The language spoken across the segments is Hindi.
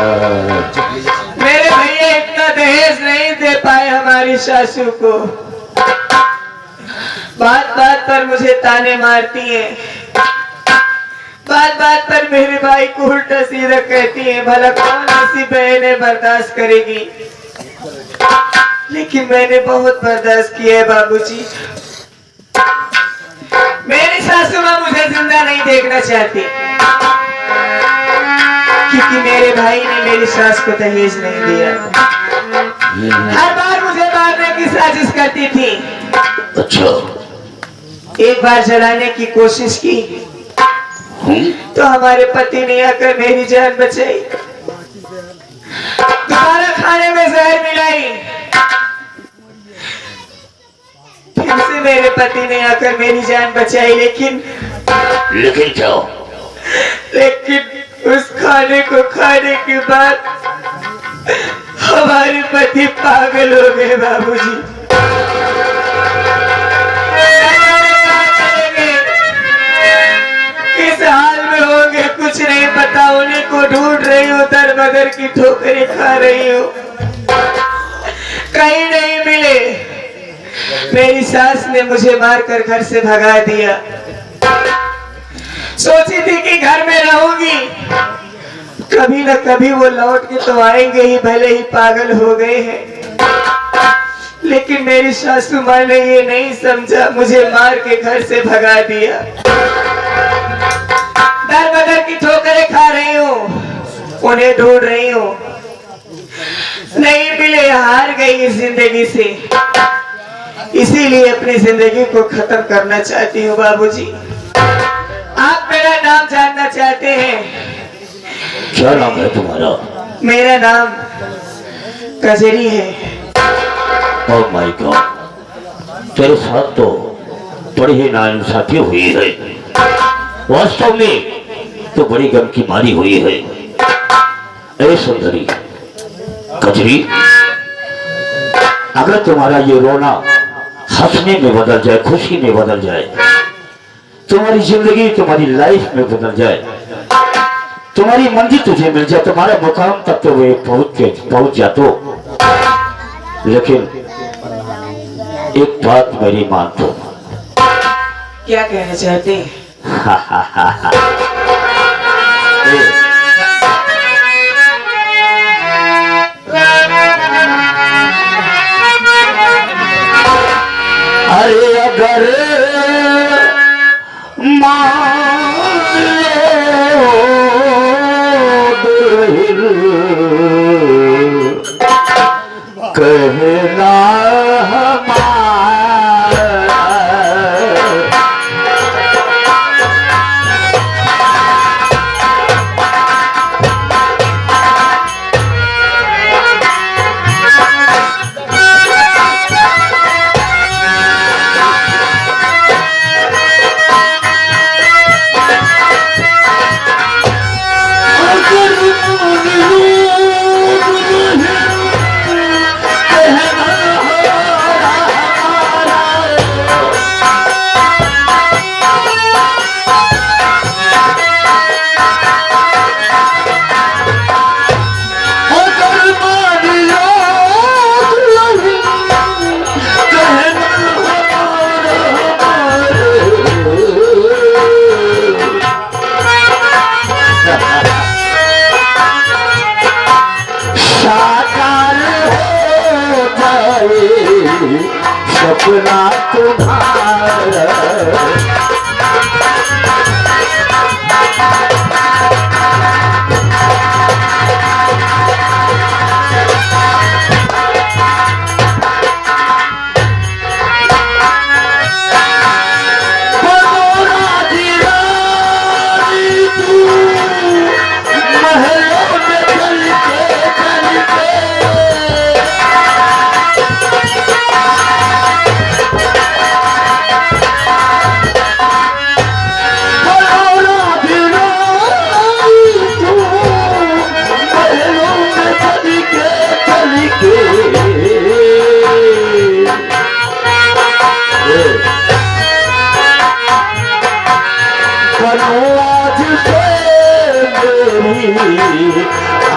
मेरे भैया इतना दहेज नहीं दे पाए हमारी सासू को। बात बात पर मुझे ताने मारती है, बात बात पर मेरे भाई को उल्टा सीधा कहती है। भला कौन ऐसी बहनें बर्दाश्त करेगी, लेकिन मैंने बहुत बर्दाश्त किया है बाबूजी। मेरी सासू माँ मुझे जिंदा नहीं देखना चाहती, क्योंकि मेरे भाई ने मेरी सास को दहेज नहीं दिया। हर बार मुझे मारने की साजिश करती थी। अच्छा, एक बार जलाने की कोशिश की तो हमारे पति ने आकर मेरी जान बचाई। दोबारा खाने में जहर मिलाई, फिर से मेरे पति ने आकर मेरी जान बचाई। लेकिन क्या? लेकिन उस खाने को खाने के बाद हमारे पति पागल हो गए बाबूजी। किस हाल में होंगे कुछ नहीं पता, उन्हीं को ढूंढ रही हूँ, दर बदर की ठोकरें खा रही हूँ, कहीं नहीं मिले। मेरी सास ने मुझे मारकर घर से भगा दिया। सोची थी कि घर में रहूंगी, कभी न कभी वो लौट के तो आएंगे ही, भले ही पागल हो गए हैं। लेकिन मेरी सासू माँ ने ये नहीं समझा, मुझे मार के घर से भगा दिया। दर बदर की ठोकरें खा रही हूँ, उन्हें ढूंढ रही हूँ, नहीं मिले, हार गई इस जिंदगी से। इसीलिए अपनी जिंदगी को खत्म करना चाहती हूँ बाबूजी। आप मेरा नाम जानना चाहते हैं? क्या नाम है तुम्हारा? मेरा नाम कजरी है। ओह माय गॉड, तेरे साथ तो बड़ी ही नाइंसाफी हुई है। वास्तव में तो बड़ी गम की मारी हुई है। ए सुंदरी कजरी, अगर तुम्हारा ये रोना हंसने में बदल जाए, खुशी में बदल जाए, तुम्हारी जिंदगी तुम्हारी लाइफ में बदल जाए, तुम्हारी मंजिल तुझे मिल जाए, तुम्हारा मुकाम तक तो वे पहुंच जा, तो लेकिन एक बात मेरी मान दो। क्या कहना चाहते हैं? अरे अगर कहना सपना तुम्हारा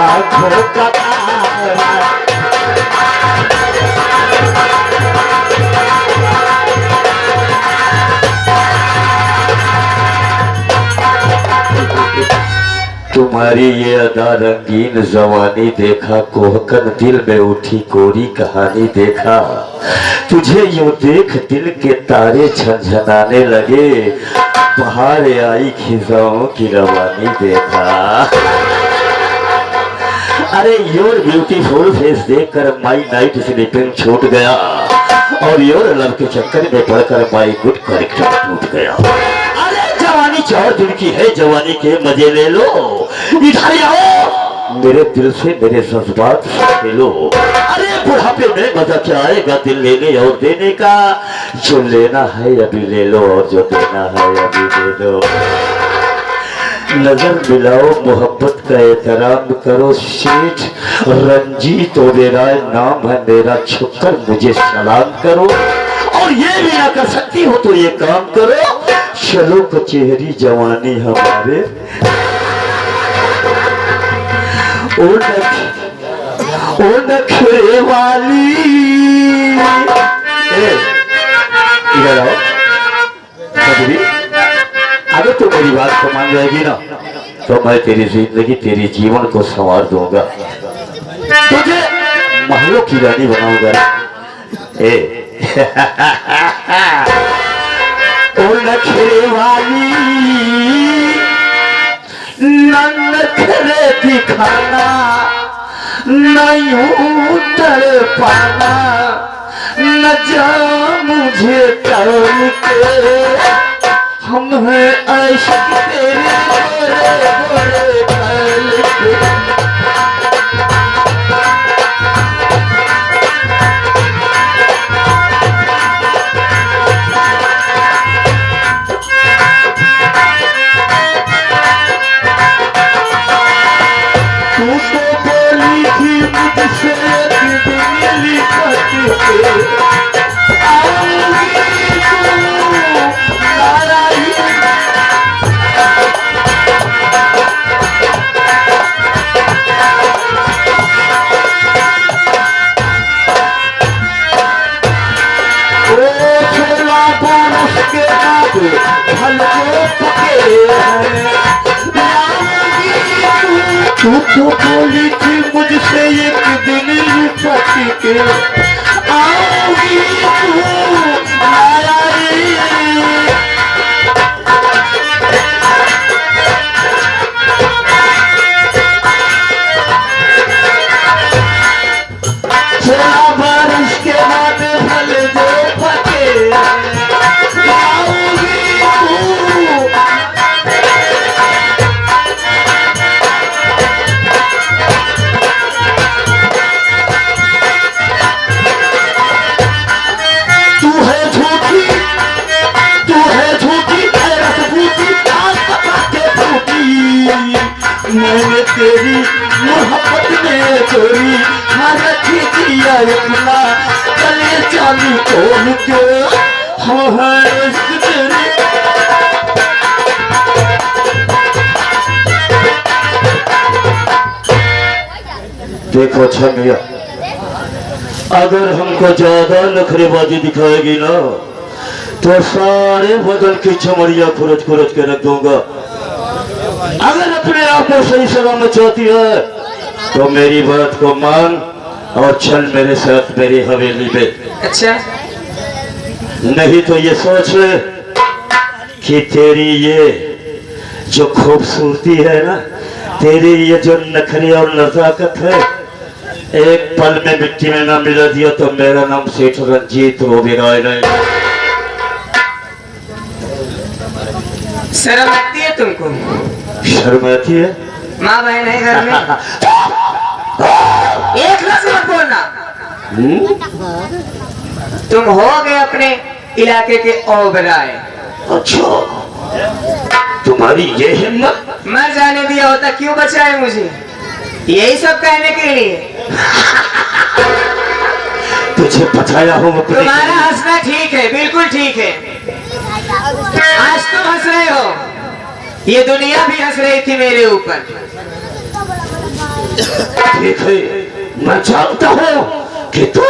आंखों का तारा। तुम्हारी ये अदा रंगीन जवानी देखा, कोहकन दिल में उठी कोरी कहानी देखा, तुझे यूं देख दिल के तारे झनझनाने लगे, बाहर आई खिजाओं की रवानी देखा। अरे योर ब्यूटीफुल फेस देखकर माई नाइट स्लीपिंग छूट गया, और योर लव के चक्कर में पड़कर माई गुड कैरेक्टर टूट गया। जवानी 4 दिन की है, जवानी के मजे ले लो, इधर आओ मेरे दिल से मेरे जज्बात ले लो। अरे बुढ़ापे में मजा क्या आएगा दिल लेने और देने का, जो लेना है अभी ले लो और जो देना है अभी दे दो। नजर मिलाओ मोहब्बत का एहतराम करो, सेठ रंजीत ओबेरॉय नाम है मेरा, छुपकर मुझे सलाम करो, और ये भी ना कर सकती हो तो ये काम करो, चलो कचहरी जवानी हमारे। ओ नखरे वाली, इधर आओ कजरी, अगर तो मेरी बात को मान जाएगी ना तो मैं तेरी जिंदगी तेरी जीवन को संवार दूंगा, तुझे महलों की रानी बनाऊंगा। ओ नखरे वाली, नखरे दिखाना, नहीं तड़पाना, न जा मुझे तड़ के, हम हैं आशिक तेरे बड़े बड़े कल के। तू तो बोली थी मुझसे एक दिन लिपट के आओगी तू आई। थोड़ा बारिश के बाद फल जो पके आओगी मैंने तेरी मोहब्बत में चोरी रखी दिया इतना गले चालू खोल के देखो अच्छा भैया, अगर हमको ज्यादा नखरेबाजी दिखाएगी ना तो सारे बदल की चमड़िया खुरच खुरच के रख दूंगा। अगर अपने आप को सही सलामत चाहती है तो मेरी बात को मान और चल मेरे साथ मेरी हवेली पे। अच्छा, नहीं तो ये सोच ले कि तेरी ये जो खूबसूरती है ना, तेरी ये जो नखरे और नजाकत है, एक पल में मिट्टी में ना मिला दिया तो मेरा नाम सेठ रंजीत ओबेरॉय नहीं। शर्म आती है तुमको? शर्म आती है? माँ बहन है घर में? एक लफ्ज मत बोलना। तुम हो गए अपने इलाके के ओबेरॉय। अच्छा, तुम्हारी ये हिम्मत? मर जाने दिया होता क्यों बचाए मुझे, यही सब कहने के लिए। तुझे बचाया हो तुम्हारा हंसना ठीक है, बिल्कुल ठीक है। आज तुम हंस रहे हो, ये दुनिया भी हंस रही थी मेरे ऊपर। ठीक है, मैं जानता हूँ कि तू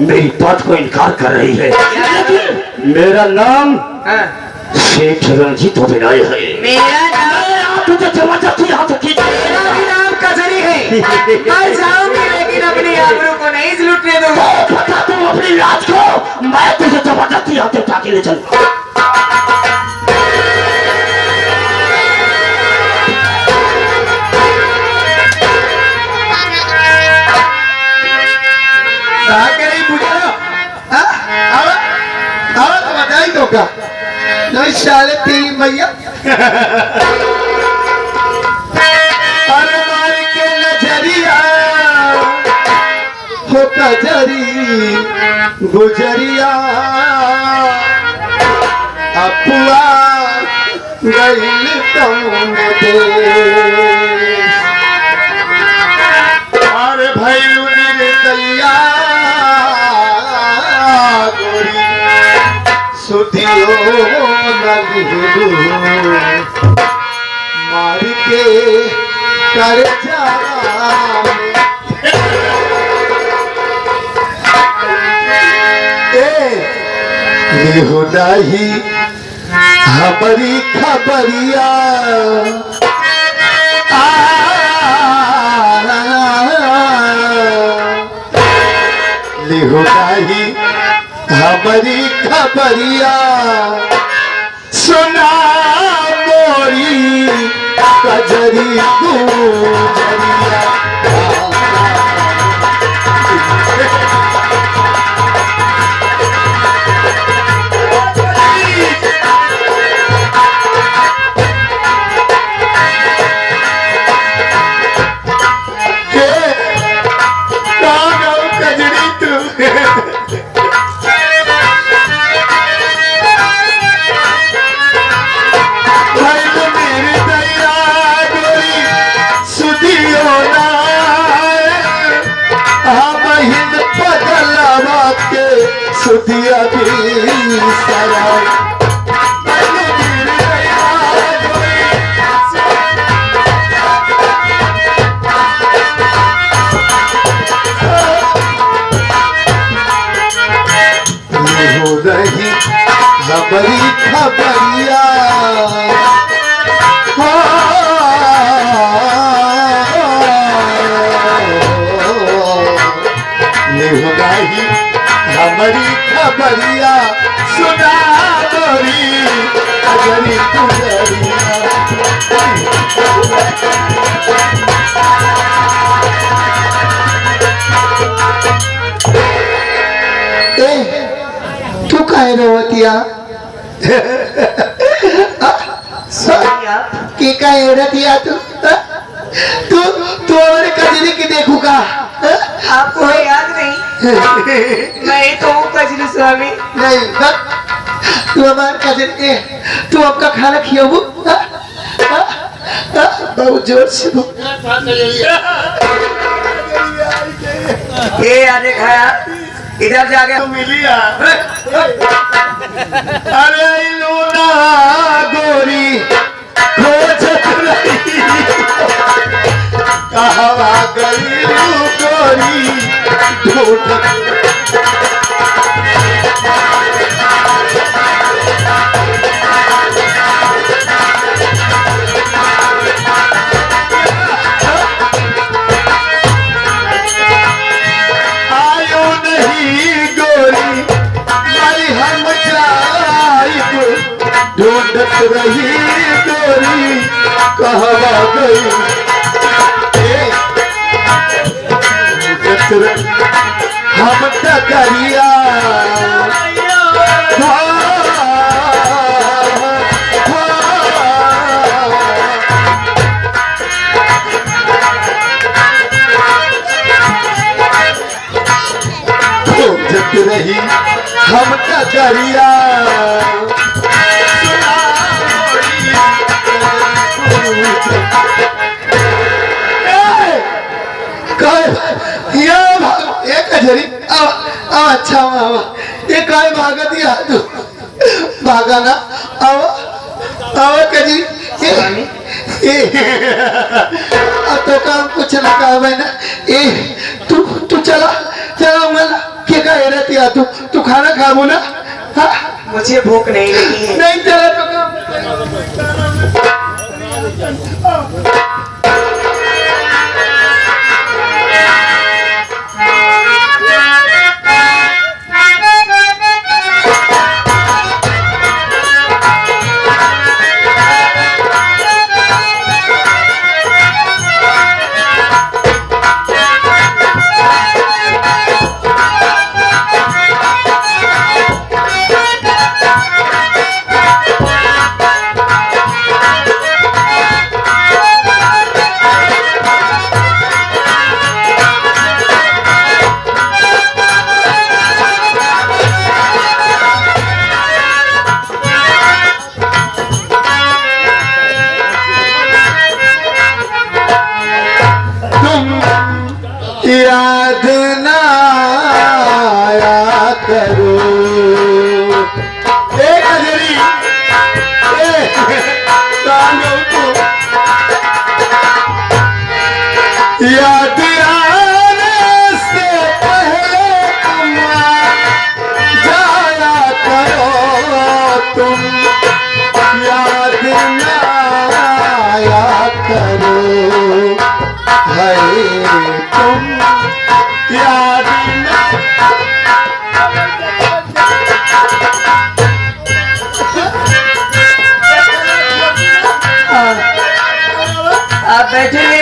मेरी बात को इनकार कर रही है, लेकिन मेरा नाम हाँ। शेख रंजीत ओबेरॉय है। मेरा नाम तुझे जबरदस्ती यहाँ से खींच मेरा भी नाम कजरी है। मर जाऊंगी लेकिन अपनी आबरू को नहीं लुटने दूंगा। बता तुम अपनी लाज को, मैं तुझे जबरदस्ती यहाँ से उठा के ले चल। का नहीं साले तेरी मैया अरे मार के नजरिया हो कजरी गुजरिया अपुआ गईल तुम दे अरे भाई निर्दया गोरी सुधियो नलू मार के कर जा हो नहीं हमारी खबरिया लिहो नहीं हमारी खबरिया सुना मोरी कजरी गुजरिया सुधिया भी सारा हो रही हमारी खबरिया हो रही हमारी खबरिया सुना मोरी कजरी गुजरिया तू काहे रोवतिया के काहे रतिया तू तू तू हमारे कजरी की देखू का आपको याद नहीं मैं तो हूँ कजरी स्वामी। नहीं तू हमारे कजरी तू आपका खाना खियाबू बहुत जोर से ये आने खाया इधर जाके मिलिया अरे लूना गोरी खोजत रही कहवा गई गोरी ढूंढत ढूंढत रही गोरी कहवा गई हम टकरिया ढूंढत रही हम टकरिया अच्छा ये काय भागत या तू भागा ना आवा आवा कजी तो काम कुछ लगा है ना ए तू चला चला मला के काय रहती है तू खाना खाबो ना हाँ? मुझे भूख नहीं लगी है। नहीं चला तो काम याद ना आया करो एक हजरी याद आने से पहले तुम जाया करो तुम याद ना आया करो है तुम याद आप बैठे